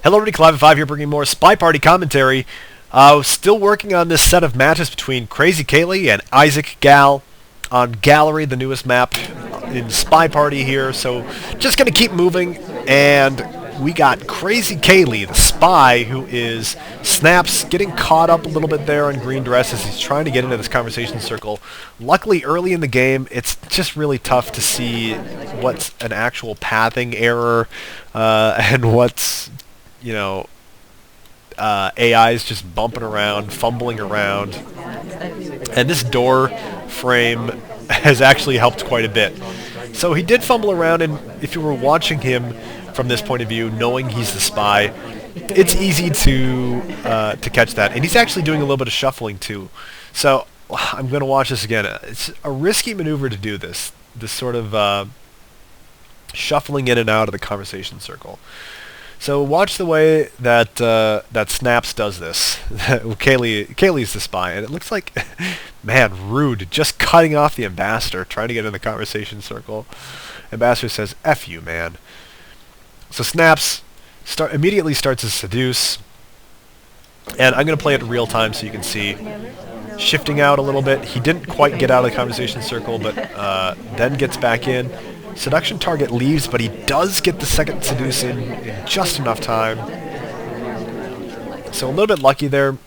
Hello, everybody. Clive5 here, bringing more Spy Party commentary. Still working on this set of matches between KrazyCaley and IsaacGal on Gallery, the newest map in Spy Party here. So, just gonna keep moving, and we got KrazyCaley, the spy, who is Snaps, getting caught up a little bit there on green dresses. He's trying to get into this conversation circle. Luckily, early in the game, it's just really tough to see what's an actual pathing error and what's AI's just bumping around, fumbling around. And this door frame has actually helped quite a bit. So he did fumble around, and if you were watching him from this point of view, knowing he's the spy, it's easy to catch that. And he's actually doing a little bit of shuffling too. So I'm going to watch this again. It's a risky maneuver to do this sort of shuffling in and out of the conversation circle. So watch the way that that Snaps does this. Kaylee's the spy, and it looks like, man, rude, just cutting off the ambassador, trying to get in the conversation circle. Ambassador says, "F you, man." So Snaps immediately starts to seduce, and I'm going to play it in real time so you can see. Shifting out a little bit. He didn't quite get out of the conversation circle, but then gets back in. Seduction target leaves, but he does get the second seduce in just enough time. So a little bit lucky there. And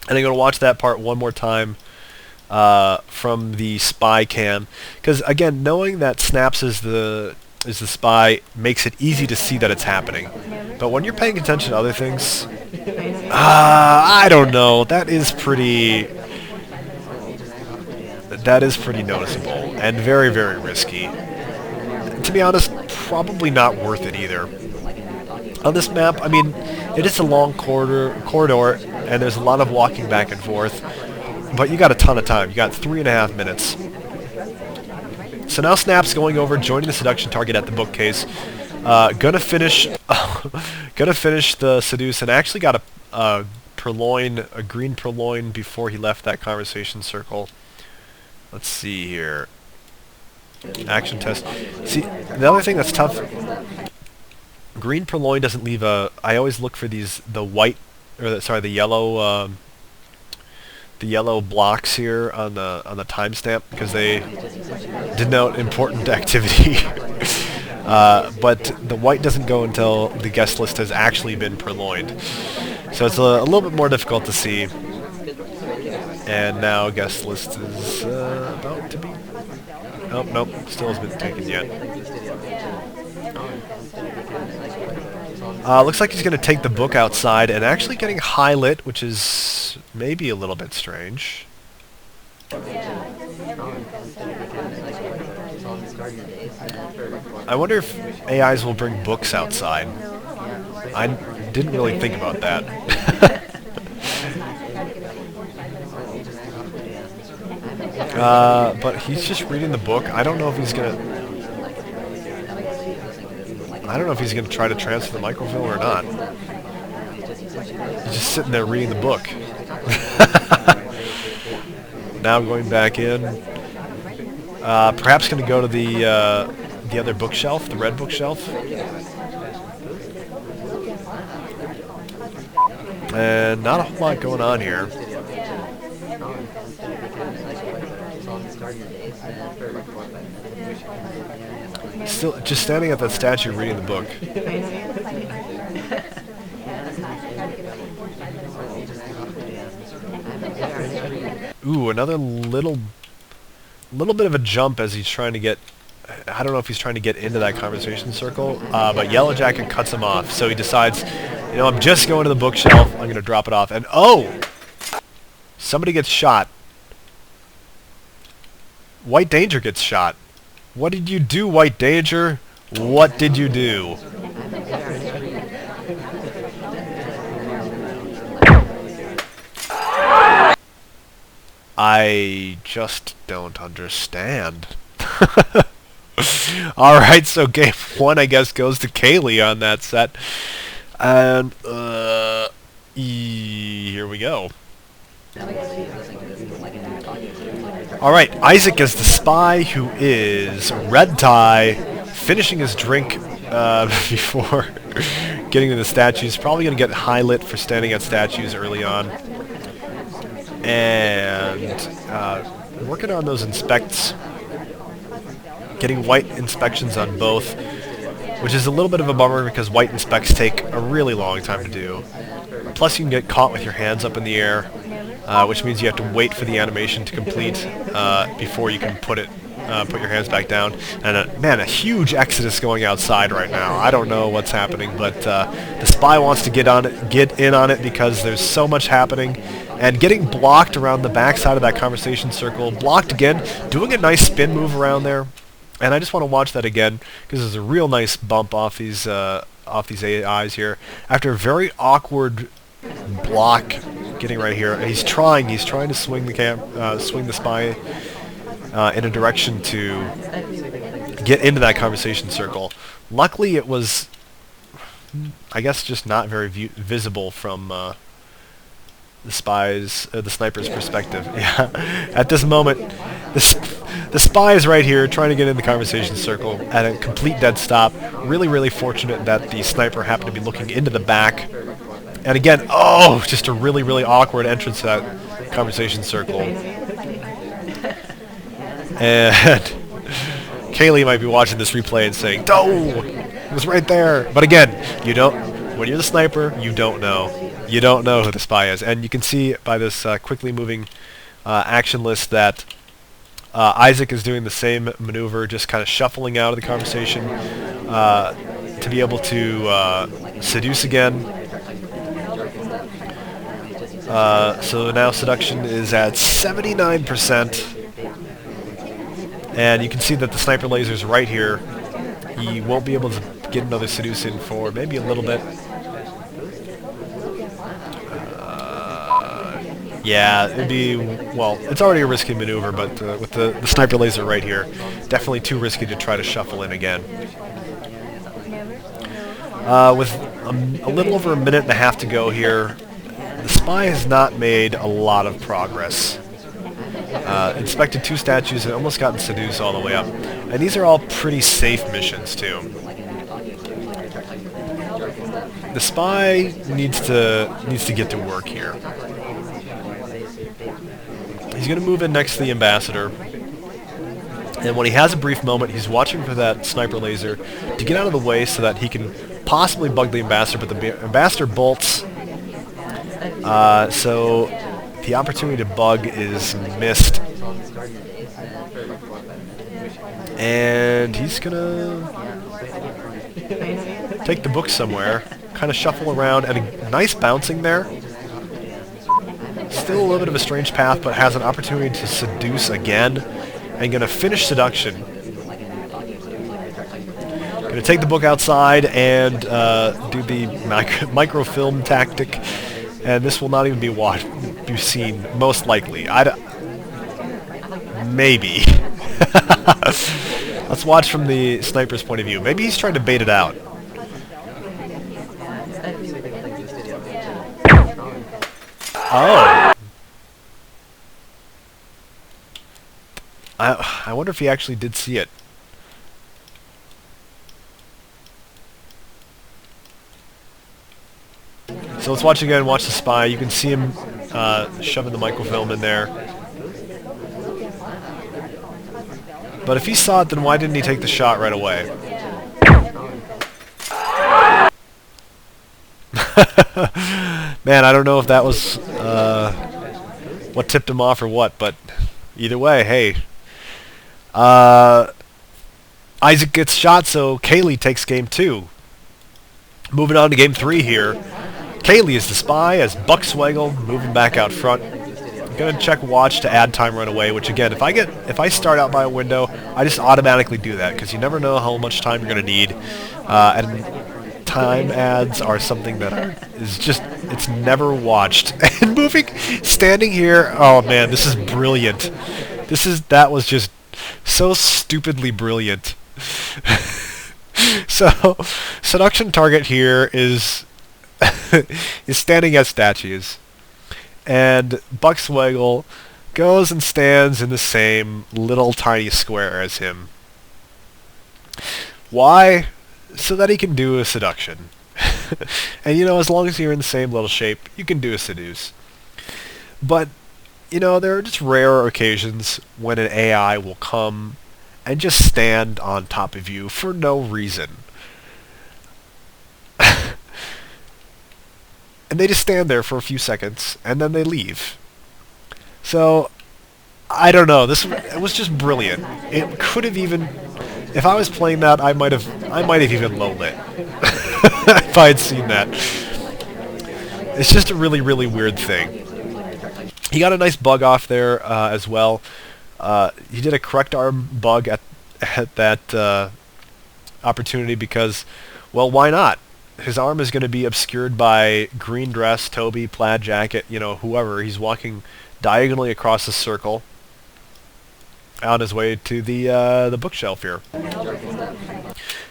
I'm going to watch that part one more time from the spy cam. Because, again, knowing that Snaps is the spy makes it easy to see that it's happening. But when you're paying attention to other things, I don't know. That is pretty noticeable and very, very risky. To be honest, probably not worth it either. On this map, I mean, it is a long corridor, and there's a lot of walking back and forth, but you got a ton of time. You got 3.5 minutes. So now Snap's going over, joining the seduction target at the bookcase. Gonna finish the seduce, and actually got a green purloin before he left that conversation circle. Let's see here. Action test. See, the other thing that's tough, green purloin doesn't leave a... I always look for the yellow blocks here on the timestamp, because they denote important activity. But the white doesn't go until the guest list has actually been purloined. So it's a little bit more difficult to see. And now guest list is about to be... Oh, nope, still hasn't been taken yet. Looks like he's going to take the book outside and actually getting high-lit, which is maybe a little bit strange. I wonder if AIs will bring books outside. I didn't really think about that. But he's just reading the book. I don't know if he's gonna try to transfer the microfilm or not. He's just sitting there reading the book. Now going back in. Perhaps gonna go to the other bookshelf, the red bookshelf. And not a whole lot going on here. Still just standing at that statue reading the book. Ooh, another little bit of a jump as he's trying to get... I don't know if he's trying to get into that conversation circle, but Yellow Jacket cuts him off, so he decides, I'm just going to the bookshelf, I'm going to drop it off, and oh! Somebody gets shot. White Danger gets shot. What did you do, White Danger? What did you do? I just don't understand. Alright, so game 1, I guess, goes to Kaylee on that set. And, here we go. Alright, Isaac is the spy who is red tie, finishing his drink before getting to the statues. Probably going to get highlight for standing at statues early on. And working on those inspects. Getting white inspections on both, which is a little bit of a bummer because white inspects take a really long time to do. Plus you can get caught with your hands up in the air, which means you have to wait for the animation to complete before you can put your hands back down. And man, a huge exodus going outside right now. I don't know what's happening, but the spy wants to get in on it because there's so much happening. And getting blocked around the backside of that conversation circle, blocked again, doing a nice spin move around there. And I just want to watch that again because there's a real nice bump off these AIs here. After a very awkward block, getting right here, he's trying to swing the spy in a direction to get into that conversation circle. Luckily, it was, I guess, just not very visible from the sniper's perspective. Yeah, at this moment, the spy is right here trying to get in the conversation circle at a complete dead stop. Really, really fortunate that the sniper happened to be looking into the back. And again, oh, just a really, really awkward entrance to that conversation circle. And Kaylee might be watching this replay and saying, "Oh, it was right there." But again, when you're the sniper, you don't know. You don't know who the spy is. And you can see by this quickly moving action list that Isaac is doing the same maneuver, just kind of shuffling out of the conversation to be able to seduce again. So now seduction is at 79%. And you can see that the sniper laser's right here. He won't be able to get another seduce in for maybe a little bit. Yeah, it'd be, well, it's already a risky maneuver, but with the sniper laser right here, definitely too risky to try to shuffle in again. With a little over a minute and a half to go here, the spy has not made a lot of progress. Inspected 2 statues and almost gotten seduced all the way up. And these are all pretty safe missions, too. The spy needs to get to work here. He's going to move in next to the ambassador, and when he has a brief moment, he's watching for that sniper laser to get out of the way so that he can possibly bug the ambassador, but the ambassador bolts, so the opportunity to bug is missed. And he's going to take the book somewhere, kind of shuffle around, and a nice bouncing there. Still a little bit of a strange path, but has an opportunity to seduce again, and going to finish seduction. Going to take the book outside and do the microfilm tactic, and this will not even be seen, most likely. Maybe. Let's watch from the sniper's point of view. Maybe he's trying to bait it out. Oh. I wonder if he actually did see it. So let's watch again, watch the spy. You can see him shoving the microfilm in there. But if he saw it, then why didn't he take the shot right away? Man, I don't know if that was what tipped him off or what, but either way, hey. Isaac gets shot, so Kaylee takes game 2. Moving on to game 3 here. Kaylee is the spy as Buck Swaggle moving back out front. I'm gonna check watch to add time right away, which again, if I start out by a window, I just automatically do that because you never know how much time you're gonna need, and time adds are something that is just, it's never watched. And standing here, oh man, this is brilliant. That was just so stupidly brilliant. So, seduction target here is standing at statues. And Buck Swaggle goes and stands in the same little tiny square as him. Why? So that he can do a seduction. And, you know, as long as you're in the same little shape, you can do a seduce. But, you know, there are just rare occasions when an AI will come and just stand on top of you for no reason. And they just stand there for a few seconds, and then they leave. So, I don't know. It was just brilliant. It could have even, if I was playing that, I might have even low lit if I had seen that. It's just a really, really weird thing. He got a nice bug off there as well. He did a correct arm bug at that opportunity because, well, why not? His arm is going to be obscured by green dress, Toby, plaid jacket, you know, whoever. He's walking diagonally across the circle on his way to the bookshelf here.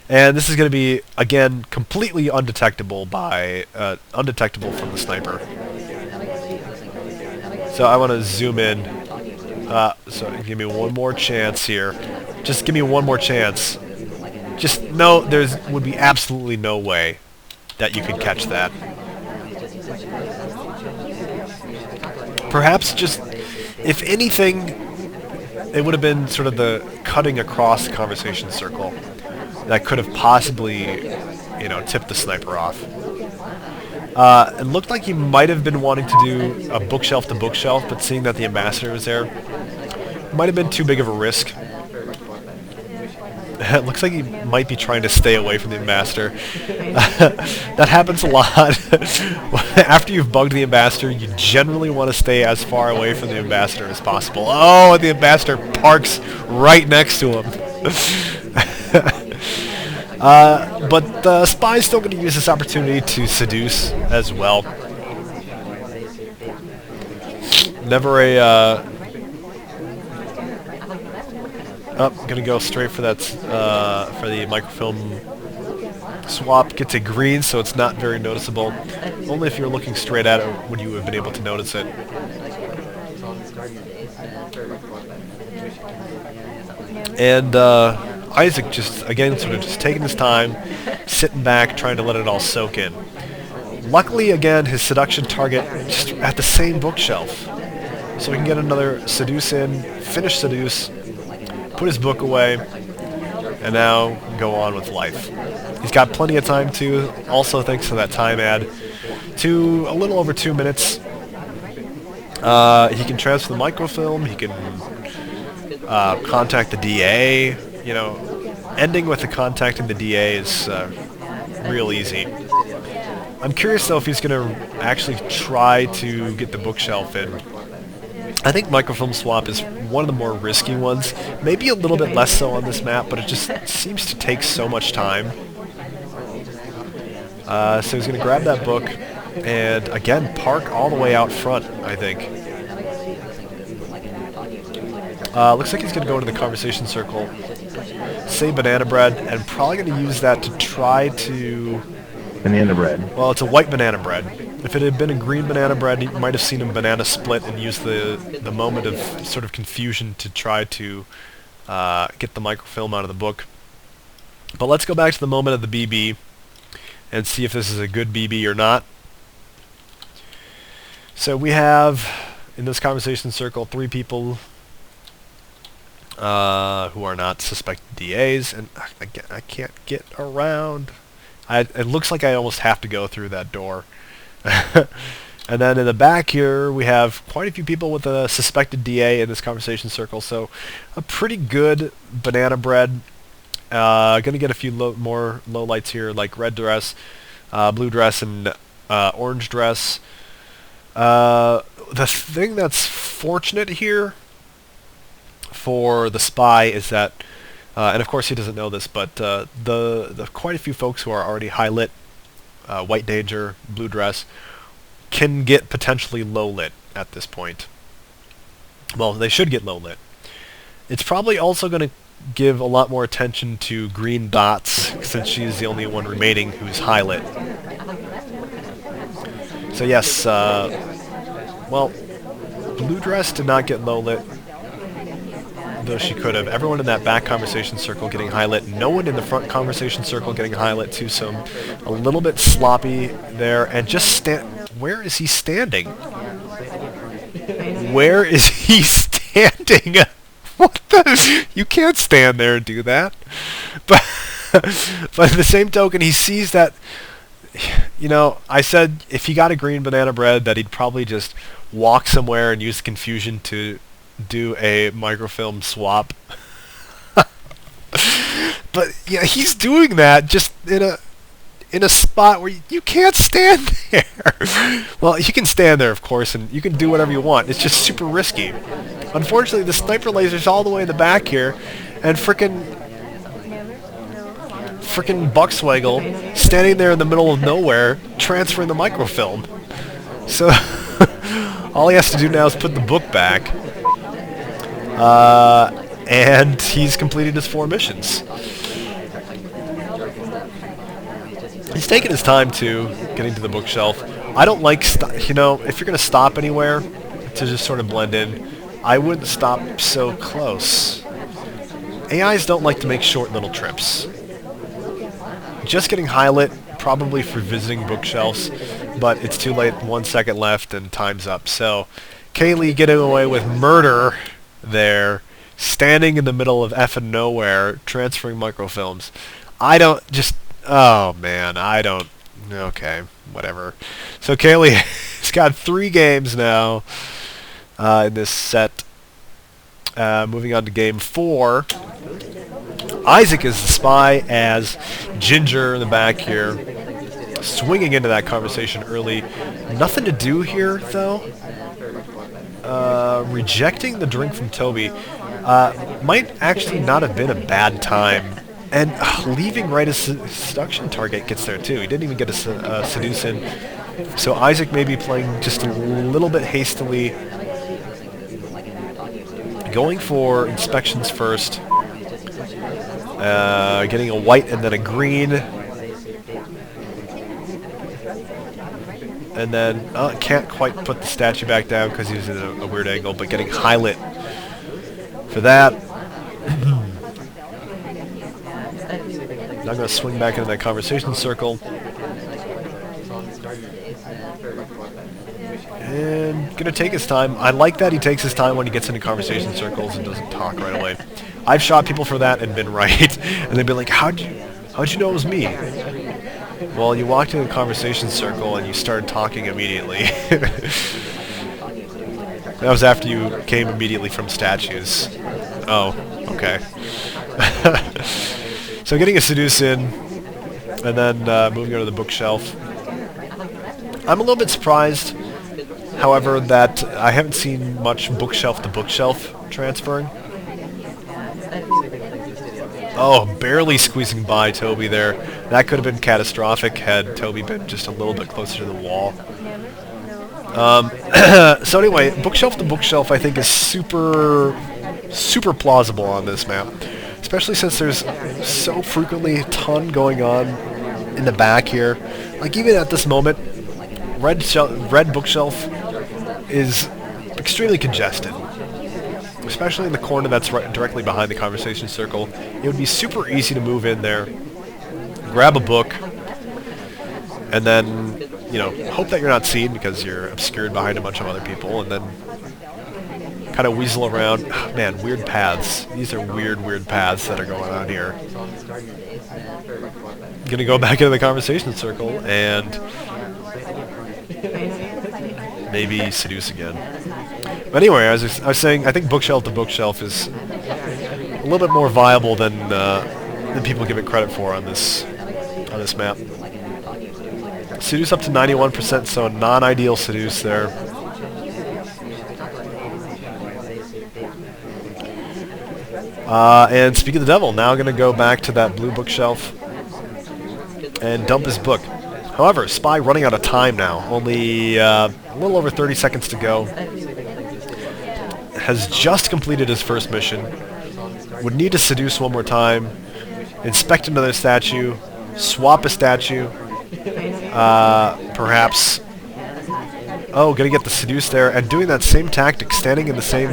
And this is going to be, again, completely undetectable from the sniper. So I want to zoom in. So give me one more chance here. Just give me one more chance. Just no, would be absolutely no way that you could catch that. Perhaps just, if anything, it would have been sort of the cutting across the conversation circle that could have possibly, you know, tipped the sniper off. It looked like he might have been wanting to do a bookshelf to bookshelf, but seeing that the ambassador was there, might have been too big of a risk. It looks like he might be trying to stay away from the ambassador. That happens a lot. After you've bugged the ambassador, you generally want to stay as far away from the ambassador as possible. Oh, and the ambassador parks right next to him. But the spy's still going to use this opportunity to seduce as well. Never a... gonna go straight for that, for the microfilm swap. Gets a green, so it's not very noticeable. Only if you're looking straight at it would you have been able to notice it. And Isaac just, again, sort of just taking his time, sitting back, trying to let it all soak in. Luckily, again, his seduction target just at the same bookshelf. So we can get another seduce in, finish seduce, put his book away, and now go on with life. He's got plenty of time too, also thanks to that time ad, to a little over 2 minutes. He can transfer the microfilm, he can contact the DA, you know, ending with the contacting the DA is real easy. I'm curious though if he's going to actually try to get the bookshelf in. I think microfilm swap is one of the more risky ones. Maybe a little bit less so on this map, but it just seems to take so much time. So he's going to grab that book and, again, park all the way out front, I think. Looks like he's going to go into the conversation circle, say banana bread, and probably going to use that to try to... Banana bread. Well, it's a white banana bread. If it had been a green banana bread, you might have seen him banana split and use the moment of sort of confusion to try to get the microfilm out of the book. But let's go back to the moment of the BB and see if this is a good BB or not. So we have, in this conversation circle, 3 people who are not suspected DAs, and I can't get around. It looks like I almost have to go through that door. And then in the back here, we have quite a few people with a suspected DA in this conversation circle, so a pretty good banana bread. Gonna get a few more low lights here, like red dress, blue dress, and orange dress. The thing that's fortunate here for the spy is that, and of course he doesn't know this, but the quite a few folks who are already high lit, white danger, blue dress, can get potentially low lit at this point. Well, they should get low lit. It's probably also going to give a lot more attention to green dots, since she's the only one remaining who's high lit. So yes, well, blue dress did not get low lit. though she could have. Everyone in that back conversation circle getting highlight. No one in the front conversation circle getting highlight too, so a little bit sloppy there. And just stand... Where is he standing? Where is he standing? What the... You can't stand there and do that. But by the same token, he sees that... You know, I said if he got a green banana bread that he'd probably just walk somewhere and use the confusion to do a microfilm swap. But yeah, he's doing that just in a spot where you can't stand there. Well, you can stand there, of course, and you can do whatever you want. It's just super risky. Unfortunately, the sniper laser's all the way in the back here, and frickin' Buckswaggle standing there in the middle of nowhere transferring the microfilm. So all he has to do now is put the book back, and he's completed his 4 missions. He's taking his time too, getting to the bookshelf. I don't like, you know, if you're going to stop anywhere to just sort of blend in, I wouldn't stop so close. AIs don't like to make short little trips. Just getting highlight, probably for visiting bookshelves, but it's too late, 1 second left and time's up. So, Kaylee getting away with murder there, standing in the middle of effing nowhere, transferring microfilms. I don't, just, oh man, I don't, okay, whatever. So Kaylee has got 3 games now in this set. Moving on to game 4. Isaac is the spy as Ginger in the back here, swinging into that conversation early. Nothing to do here, though. Rejecting the drink from Toby might actually not have been a bad time. And leaving right as seduction target gets there, too. He didn't even get a seduce in. So Isaac may be playing just a little bit hastily. Going for inspections first. Getting a white and then a green. And then, can't quite put the statue back down because he was in a weird angle, but getting highlight for that. Now I'm going to swing back into that conversation circle. And going to take his time. I like that he takes his time when he gets into conversation circles and doesn't talk right away. I've shot people for that and been right. And they'd be like, how'd you know it was me? Well, you walked into a conversation circle and you started talking immediately. That was after you came immediately from statues. Oh, okay. So getting a seduce in, and then moving on to the bookshelf. I'm a little bit surprised, however, that I haven't seen much bookshelf to bookshelf transferring. Oh, barely squeezing by Toby there. That could have been catastrophic had Toby been just a little bit closer to the wall. So anyway, bookshelf to bookshelf I think is super plausible on this map. Especially since there's so frequently a ton going on in the back here. Like even at this moment, red bookshelf is extremely congested. Especially in the corner that's directly behind the conversation circle. It would be super easy to move in there, grab a book, and then, you know, hope that you're not seen because you're obscured behind a bunch of other people, and then kind of weasel around. Oh, man, weird paths. These are weird paths that are going on here. I'm going to go back into the conversation circle and maybe seduce again. But anyway, I was saying, I think bookshelf to bookshelf is a little bit more viable than people give it credit for on this map. Seduce up to 91%, so non-ideal seduce there. And speak of the devil, now going to go back to that blue bookshelf and dump his book. However, Spy running out of time now. Only a little over 30 seconds to go. Has just completed his first mission. Would need to seduce one more time. Inspect another statue. Swap a statue. Perhaps. Oh, gonna get the seduce there. And doing that same tactic, standing in the same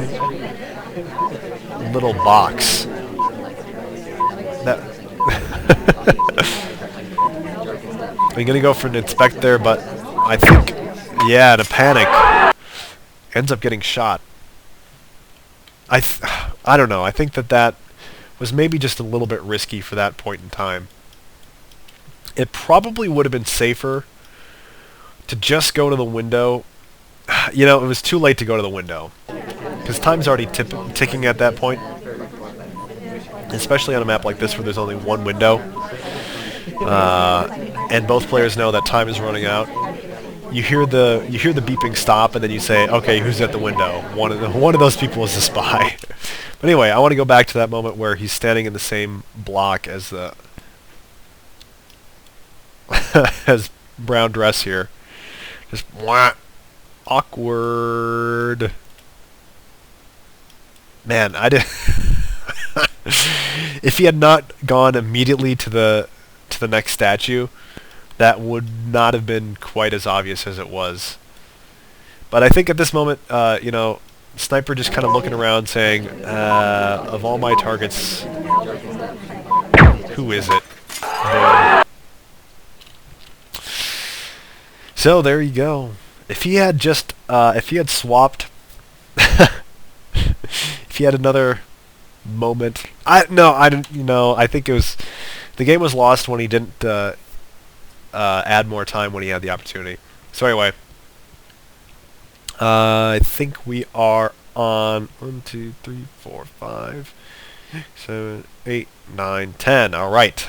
little box. That I'm gonna go for an inspect there, but I think, yeah, in a panic, ends up getting shot. I don't know. I think that was maybe just a little bit risky for that point in time. It probably would have been safer to just go to the window. You know, it was too late to go to the window, because time's already ticking at that point. Especially on a map like this where there's only one window, and both players know that time is running out. You hear the beeping stop, and then you say, "Okay, who's at the window?" One of those people is the spy. But anyway, I want to go back to that moment where he's standing in the same block as the as brown dress here. Just awkward. Man, I did. If he had not gone immediately to the next statue, that would not have been quite as obvious as it was. But I think at this moment, you know, Sniper just kind of looking around saying, of all my targets, who is it? So there you go. If he had just, if he had swapped, if he had another moment, I didn't. You know, I think it was, the game was lost when he didn't add more time when he had the opportunity. So anyway, I think we are on 1, 2, 3, 4, 5, 6, 7, 8, 9, 10. All right.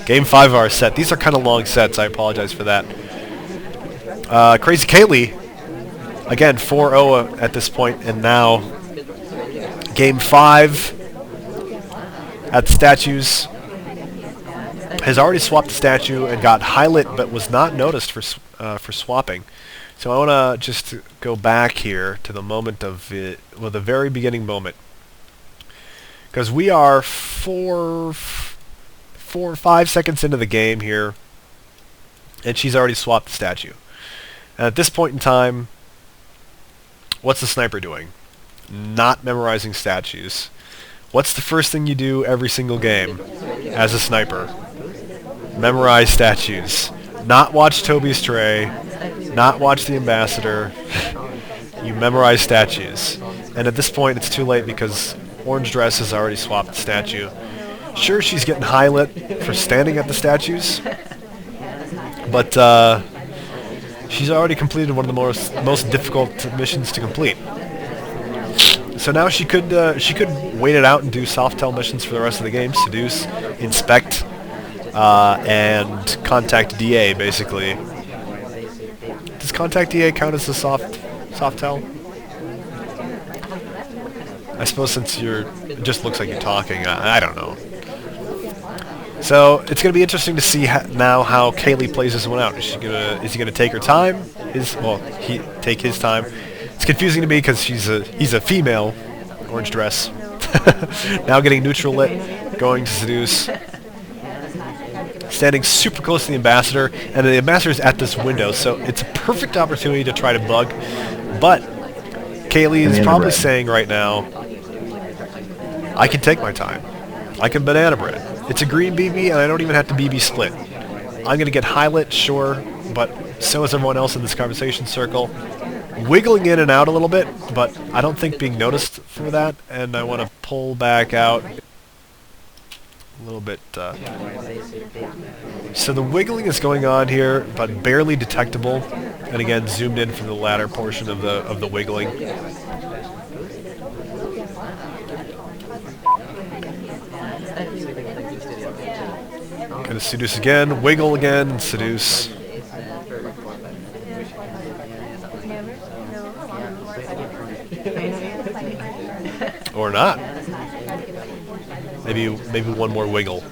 Game 5 of our set. These are kind of long sets. I apologize for that. KrazyCaley, again, 4-0 at this point, and now Game 5 at the statues. Has already swapped the statue and got highlight, but was not noticed for swapping. So I want to just go back here to the moment of it, well, the very beginning moment, because we are 4 or 5 seconds into the game here, and she's already swapped the statue. And at this point in time, what's the sniper doing? Not memorizing statues. What's the first thing you do every single game as a sniper? Memorize statues. Not watch Toby's Tray. Not watch the Ambassador. You memorize statues. And at this point, it's too late because Orange Dress has already swapped the statue. Sure, she's getting highlight for standing at the statues, but she's already completed one of the most difficult missions to complete. So now she could wait it out and do soft tell missions for the rest of the game: seduce, inspect, and contact DA. Basically, does contact DA count as a soft tell? I suppose since it just looks like you're talking. I don't know. So it's going to be interesting to see now how Caley plays this one out. Is he going to take her time? He take his time. It's confusing to me because he's a female, Orange Dress. Now getting neutral lit, going to seduce, standing super close to the Ambassador, and the Ambassador's at this window, so it's a perfect opportunity to try to bug. But Caley is probably saying right now, I can take my time. I can banana bread. It's a green BB, and I don't even have to BB split. I'm going to get highlight, sure, but so is everyone else in this conversation circle. Wiggling in and out a little bit, but I don't think being noticed for that, and I want to pull back out a little bit. So the wiggling is going on here, but barely detectable, and again, zoomed in from the latter portion of the wiggling. Gonna seduce again, wiggle again, seduce. Or not. Maybe one more wiggle.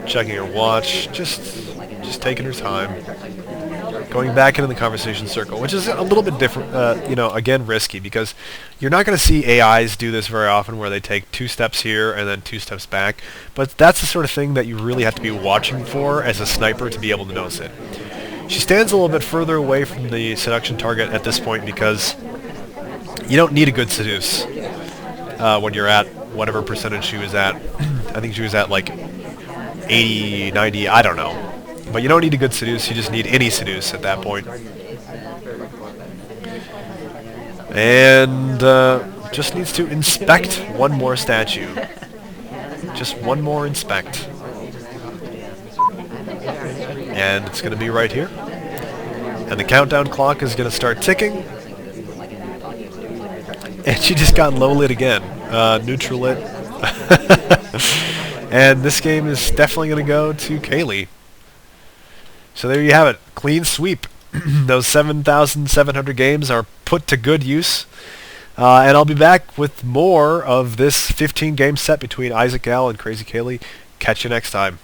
Checking her watch, just taking her time. Going back into the conversation circle, which is a little bit different, again, risky, because you're not going to see AIs do this very often where they take 2 steps here and then 2 steps back, but that's the sort of thing that you really have to be watching for as a sniper to be able to notice it. She stands a little bit further away from the seduction target at this point because you don't need a good seduce when you're at whatever percentage she was at. I think she was at like 80, 90, I don't know. But you don't need a good seduce, you just need any seduce at that point. And just needs to inspect one more statue. Just one more inspect. And it's going to be right here. And the countdown clock is going to start ticking. And she just got low lit again. Neutral lit. And this game is definitely going to go to Kaylee. So there you have it. Clean sweep. Those 7,700 games are put to good use. And I'll be back with more of this 15-game set between IsaacGal and KrazyCaley. Catch you next time.